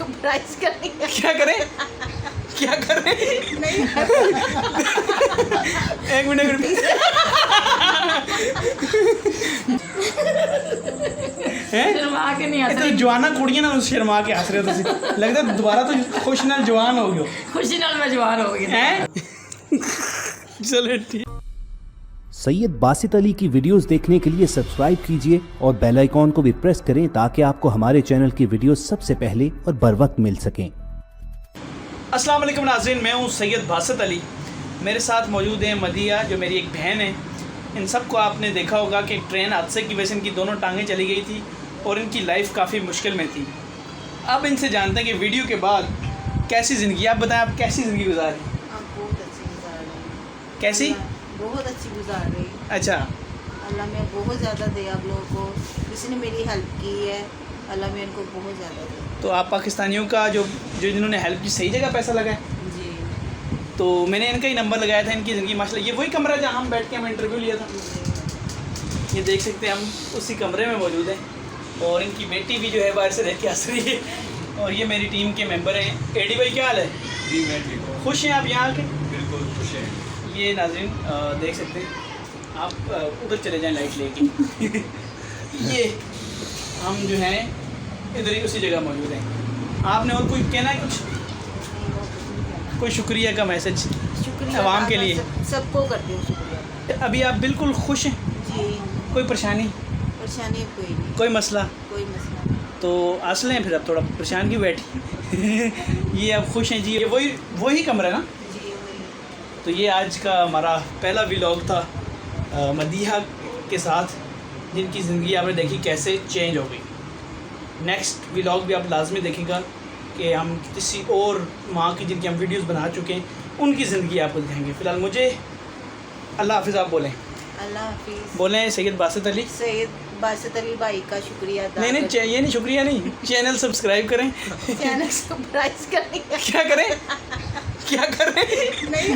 Surprise करनी है। क्या करें क्या करें? नहीं एक मिनट शर्मा के नहीं तो जवाना कुड़ियां ना शर्मा के हंस रहे हो तुसी लगदा दोबारा तो खुश नाल जवान हो गयो खुशी नाल मैं जवान हो गई हैं। चलो ठीक। सैयद बासित अली की वीडियोस देखने के लिए सब्सक्राइब कीजिए और बेल आइकॉन को भी प्रेस करें ताकि आपको हमारे चैनल की वीडियोस सबसे पहले और बर वक्त मिल सकें। अस्सलाम वालेकुम नाज़रीन, मैं हूँ सैयद बासित अली। मेरे साथ मौजूद है मदिया जो मेरी एक बहन है। इन सबको आपने देखा होगा कि ट्रेन हादसे की वजह से इनकी दोनों टांगें चली गई थी और इनकी लाइफ काफ़ी मुश्किल में थी। अब इनसे जानते हैं कि वीडियो के बाद कैसी ज़िंदगी, आप बताएं आप कैसी ज़िंदगी गुजार रही हैं? बहुत अच्छी गुजार रही हूँ। कैसी? बहुत अच्छी गुजार रही। अच्छा, अल्लाह में बहुत ज़्यादा दे आप लोगों को, किसी ने मेरी हेल्प की है, अल्लाह में इनको बहुत ज़्यादा दे। तो आप पाकिस्तानियों का जो जिन्होंने हेल्प की सही जगह पैसा लगाए। जी तो मैंने इनका ही नंबर लगाया था। इनकी ज़िंदगी माशाल्लाह, ये वही कमरा जहाँ हम बैठ के हम इंटरव्यू लिया था, ये देख सकते हैं हम उसी कमरे में मौजूद हैं। और इनकी बेटी भी जो है बाहर से देख के हंस रही है। और ये मेरी टीम के मेंबर हैं। एडी भाई क्या हाल है? जी मैं ठीक हूँ, खुश हैं आप यहाँ आके? बिल्कुल खुश हैं। ये नाज़रीन देख सकते हैं आप, उधर चले जाएं लाइट लेके। ये हम जो हैं इधर ही उसी जगह मौजूद हैं। आपने और कोई कहना है कुछ? कोई शुक्रिया का मैसेज शुक्रिया आवाम के लिए? सबको करती हूँ शुक्रिया। अभी आप बिल्कुल खुश हैं? जी कोई परेशानी, परेशानी कोई नहीं, कोई मसला? कोई मसला नहीं। तो हंस लें फिर, अब थोड़ा परेशान क्यों बैठी? ये अब खुश हैं जी। ये वही कमरा है ना? जी वही। तो ये आज का हमारा पहला व्लॉग था मदिया के साथ, जिनकी ज़िंदगी आपने देखी कैसे चेंज हो गई। नेक्स्ट व्लॉग भी आप लाजमी देखेगा कि हम किसी और माँ की जिनकी हम वीडियोस बना चुके हैं उनकी ज़िंदगी आपको दिखाएंगे। फ़िलहाल मुझे अल्लाह हाफिज़ आप बोलें। अल्लाह हाफिज़। बोलें सैयद बासित अली। सैयद बासित अली भाई का शुक्रिया अदा नहीं करती ये नहीं शुक्रिया नहीं, चैनल सब्सक्राइब करें। हूँ। चैनल सरप्राइज करनी है। क्या करें क्या करें? नहीं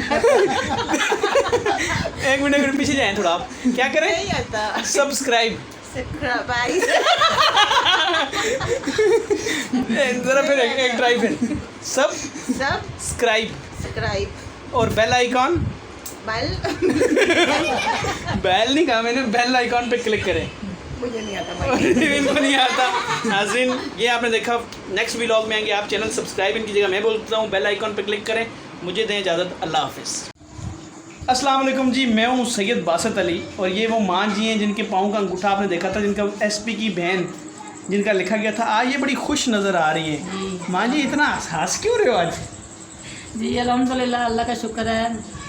एक मिनट पीछे जाएं थोड़ा आप। क्या करें? नहीं आता। सब्सक्राइब। सरप्राइज। ज़रा फिर एक ट्राई फिर। सब्सक्राइब सब्सक्राइब और बेल आइकॉन। बेल बेल नहीं कहा मैंने, बेल आइकॉन पे क्लिक करें। मुझे नहीं आता भाई। इनको नहीं आता। नाज़रीन ये आपने देखा, नेक्स्ट व्लॉग में आएंगे। आप चैनल सब्सक्राइब इनकी जगह मैं बोलता हूँ बेल आइकॉन पे क्लिक करें। मुझे दें इजाज़त, अल्लाह हाफिज़। अस्सलाम वालेकुम जी, मैं हूँ सैयद बासित अली और ये वो माँ जी हैं जिनके पाँव का अंगूठा आपने देखा था, जिनका एसपी की बहन जिनका लिखा गया था। आज ये बड़ी खुश नज़र आ रही है। माँ जी इतना हंस क्यों रहे हो आज? जी अल्हम्दुलिल्लाह, अल्लाह का शुक्र है।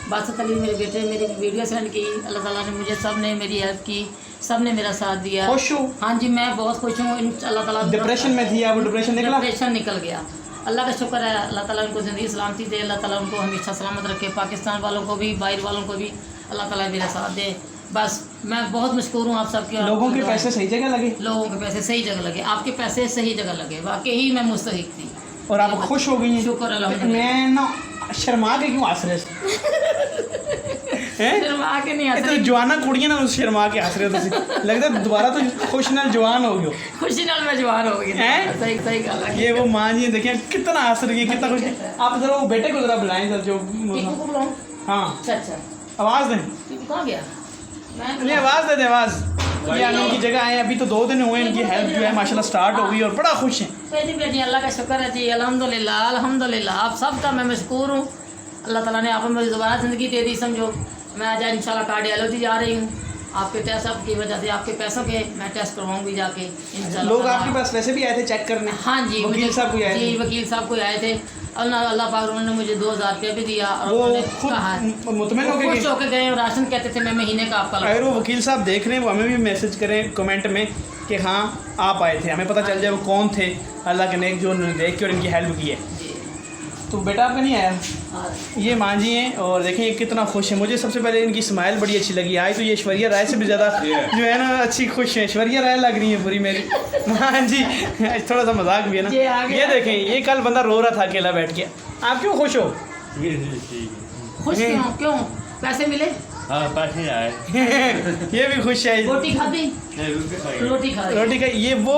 बासित अली मेरे बेटे मेरी वीडियो सेंड की, अल्लाह ताला ने मुझे, सब ने मेरी हेल्प की, सब ने मेरा साथ दिया। खुश हो? हाँ जी मैं बहुत खुश हूँ। अल्लाह ताला डिप्रेशन में थी आप, डिप्रेशन निकला? डिप्रेशन निकल गया। अल्लाह का शुक्र है, अल्लाह ताला उनको ज़िंदगी सलामती दे, अल्लाह ताला उनको हमेशा सलामत रखे। पाकिस्तान वालों को भी, बाहर वालों को भी अल्लाह ताला मेरा साथ दे। बस मैं बहुत मशकूर हूँ आप सबके। लोगों के पैसे सही जगह लगे? लोगों के पैसे सही जगह लगे, आपके पैसे सही जगह लगे। वाकई मैं मुस्तहिक थी और आप खुश हो गई हैं? शुक्र अल्हम्दुलिल्लाह। मैं ना शर्मा के क्यों हंस रहे हैं? शर्मा के नहीं ये तो जवाना कुड़ियां ना शर्मा के हंस रहे हो तुसी लगदा दोबारा तो खुश नाल जवान हो गयो। खुशी नाल मैं जवान हो गई। हैं? सही सही गल है। ये वो माँ जी देखिए कितना हंस रही है, कितना खुश। आप जरा वो बेटे को जरा बुलाएं सर जो। टीकू को बुलाऊं? हाँ अच्छा अच्छा, आवाज़ दें। टीकू कहाँ गया? नहीं आवाज़ दे दे आवाज़। ये हम इनकी जगह आए, अभी तो 2 दिन हुए, इनकी हेल्प जो है माशाल्लाह स्टार्ट हो गई और बड़ा खुश हैं। जी बेटी अल्लाह का शुक्र है जी, अल्हम्दुलिल्लाह अल्हम्दुलिल्लाह। आप सबका मैं मशकूर हूँ। अल्लाह ताला ने आप मुझे दोबारा ज़िंदगी दे दी। समझो मैं आज इंशाल्लाह कार्डियोलॉजी जा रही हूँ। आपके टेस्ट आपकी वजह से, आपके पैसों के मैं टेस्ट करवाऊँगी जाके इंशाल्लाह। लोग आपके पास वैसे भी आए थे चेक करने? हाँ जी, वकील साहब को आए थे? जी वकील साहब को आए थे। अल्लाह पाक उन्होंने मुझे 2000 रुपये भी दिया और वो उन्होंने खुद कहा मुतमिन हो खुश गए? होकर गए और राशन कहते थे मैं महीने का आपका अगर वो वकील साहब देख रहे हैं वो हमें भी मैसेज करें कमेंट में कि हाँ आप आए थे, हमें पता चल जाए वो कौन थे। अल्लाह के नेक जो उन्होंने देख के और इनकी हेल्प की है। तो बेटा आपका नहीं आया? ये माँ जी हैं और देखें ये कितना खुश है। मुझे सबसे पहले इनकी स्माइल बड़ी अच्छी लगी। आज तो ये ऐश्वर्या राय से भी ज़्यादा जो है ना अच्छी खुश है। ऐश्वर्या राय लग रही है पूरी मेरी। हाँ जी थोड़ा सा मजाक भी है ना। ये देखें ये कल बंदा रो रहा था अकेला बैठ के। आप क्यों खुश हो? खुश क्यों? पैसे मिले? हाँ पैसे आए। ये भी खुश है। रोटी खाधी? रोटी खाई। रोटी का ये वो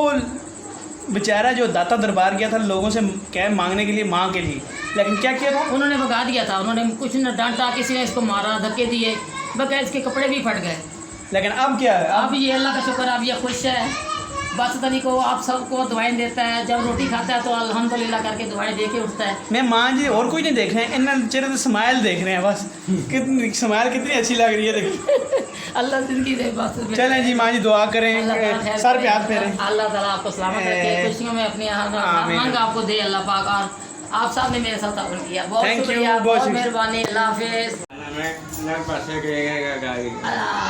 बेचारा जो दाता दरबार गया था लोगों से क्या मांगने के लिए, माँ के लिए, लेकिन क्या किया था? उन्होंने भगा दिया था, उन्होंने कुछ न डांटा, किसी ने इसको मारा, धक्के दिए, बगैर इसके कपड़े भी फट गए। लेकिन अब क्या है? अब ये अल्लाह का शुक्र, अब ये खुश है। बासित अली को आप सबको दुआएं देता है, जब रोटी खाता है तो अल्हम्दुलिल्लाह करके दुआएं दे के उठता है। मैं माँ जी और कोई नहीं देख रहे हैं, इन चेहरे तो स्माइल देख रहे हैं बस। कितनी स्माइल कितनी अच्छी लग रही है, देखिए। अल्लाह जिंदगी दे बस। चलें जी माँ जी दुआ करें, अल्लाह ताला खैर सर पे करे। हाथ फेरें। अल्लाह ताला आपको सलामत रखे, खुशियों में अपनी मांग आपको दे अल्लाह पाक। और आप सब ने मेरे साथ ताउन किया, बहुत Thank you, शुक्रिया, बहुत बहुत मेहरबानी। अल्लाह हाफिज़।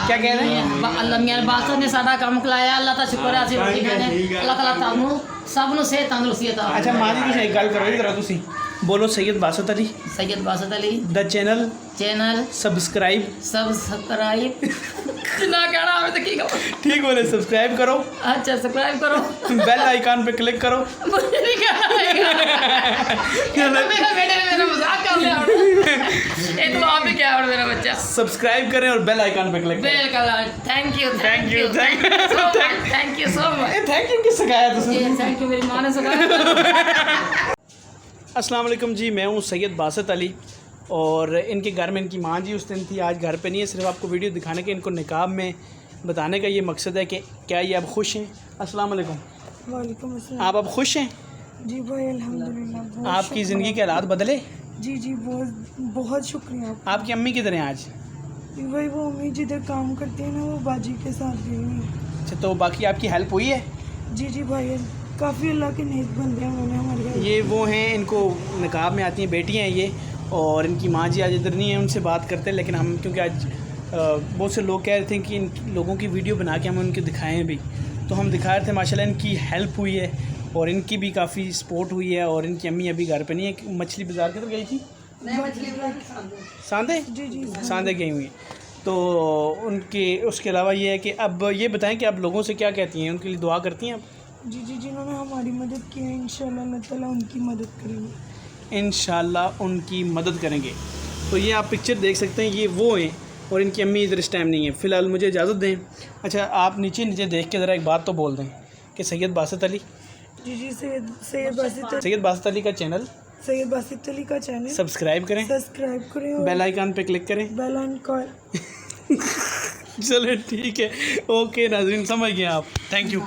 क्या कह रहे हैं? अल्लाह मियां बादशाह ने साडा काम खिलाया, अल्लाह दा शुक्र है ਅਸੀਂ ਰੋਟੀ ਖਾਣੇ। अल्लाह ताला तानू सब ਨੂੰ सेहत तंदुरुस्ती अता अच्छा माँ जी कुछ एक गल करो इधर तुसी बोलो। Syed Basit Ali Syed Basit Ali the channel subscribe ना कहना हमें तो की कहो। ठीक बोले, सब्सक्राइब करो, अच्छा सब्सक्राइब करो, बेल आइकन पे क्लिक करो। मुझे नहीं कहना है। मेरा बेटे ने मेरा मजाक कर लिया। ये तो आप भी क्या और मेरा बच्चा सब्सक्राइब करें और बेल आइकन पे क्लिक करें। बेल का thank you thank you so much. Thank you किस सिखाया तुझे? थैंक यू, मेरी माँ ने सिखाया। अस्सलाम वालेकुम जी, मैं हूँ सैयद बासित अली और इनके घर में इनकी माँ जी उस दिन थी, आज घर पे नहीं है। सिर्फ आपको वीडियो दिखाने के, इनको निकाब में बताने का ये मकसद है कि क्या ये अब खुश हैं। अस्सलाम वालेकुम। वालेकुम अस्सलाम। आप अब खुश हैं? जी भाई अल्हम्दुलिल्लाह। बहुत आपकी ज़िंदगी के हालात बदले? जी जी बहुत बहुत शुक्रिया आपका। आपकी अम्मी किधर हैं आज? भाई वो अम्मी जिधर काम करती है ना, वो बाजी के साथ गई हुई है। अच्छा, तो बाकी आपकी हेल्प हुई है? जी जी भाई काफ़ी अल्लाह के नेक बंदे हैं उन्होंने हमारे घर। ये वो हैं, इनको निकाब में आती हैं बेटियाँ हैं ये, और इनकी माँ जी आज इधर नहीं है, उनसे बात करते हैं। लेकिन हम क्योंकि आज बहुत से लोग कह रहे थे कि इन लोगों की वीडियो बना के हम उनको दिखाएं भी, तो हम दिखा रहे थे। माशाल्लाह इनकी हेल्प हुई है और इनकी भी काफ़ी सपोर्ट हुई है। और इनकी अम्मी अभी घर पे नहीं है, मछली बाज़ार किधर गई थी? सांदे। जी जी सांदे गई हुई हैं। तो उनके उसके अलावा ये है कि अब ये बताएं कि आप लोगों से क्या कहती हैं, उनके लिए दुआ करती हैं आप? जी जी जिन्होंने हमारी मदद की है, इंशाल्लाह अल्लाह ताला उनकी मदद करेंगे। इंशाल्लाह उनकी मदद करेंगे। तो ये आप पिक्चर देख सकते हैं, ये वो हैं और इनकी अम्मी इधर इस टाइम नहीं है। फ़िलहाल मुझे इजाज़त दें। अच्छा, आप नीचे देख के ज़रा एक बात तो बोल दें कि सैयद बासित अली जी जी सैयद बासित अली का चैनल सैयद बासित अली का चैनल सब्सक्राइब करें और बेल आइकन पे क्लिक करें। Bell icon. चलो ठीक है, ओके नाज़रीन, समझ गए आप। Thank you.